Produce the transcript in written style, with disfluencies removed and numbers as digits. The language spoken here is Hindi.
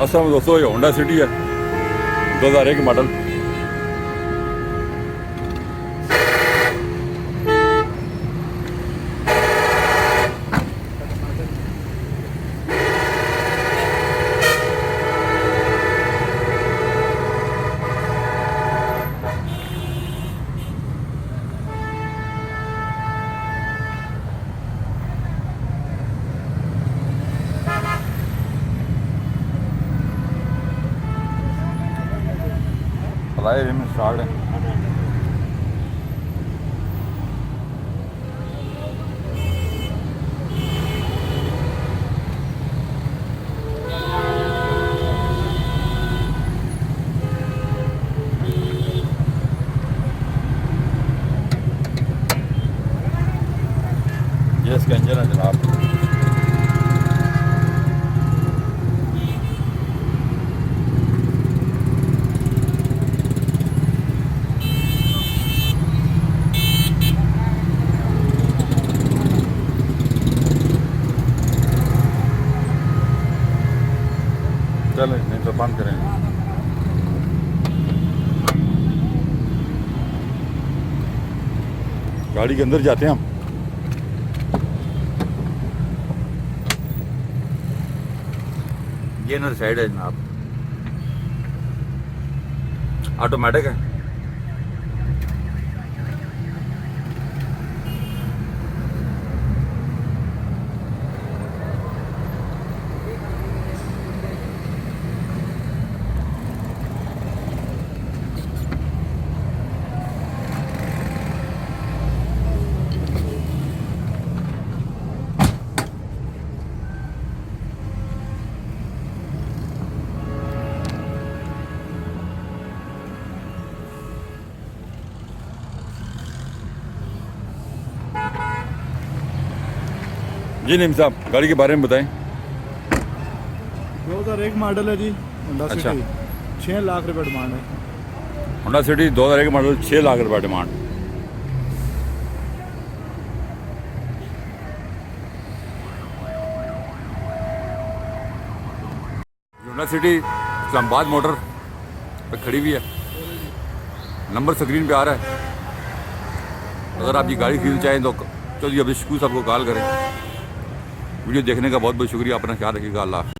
असल दोस्तों ये होंडा सिटी है 2001 मॉडल। फ्लाई में स्टार्ट है। ये इसका इंजन है जनाब। चलो नहीं तो बंद करेंगे। गाड़ी के अंदर जाते हैं हम। ये इनर साइड है जनाब, ऑटोमेटिक है। जी नीम साहब, गाड़ी के बारे में बताएं। 2001 मॉडल है जी होंडा अच्छा। सिटी। 6 लाख रुपए डिमांड है। होंडा सिटी 2001 मॉडल, 6 लाख रुपये demand. Honda city Islamabad motor पे खड़ी हुई है। नंबर स्क्रीन पे आ रहा है। अगर आप ये गाड़ी खरीदना चाहें तो चलिए अभी स्कूल साहब को कॉल करें। वीडियो देखने का बहुत बहुत शुक्रिया। अपना ख्याल रखिएगा। अल्लाह।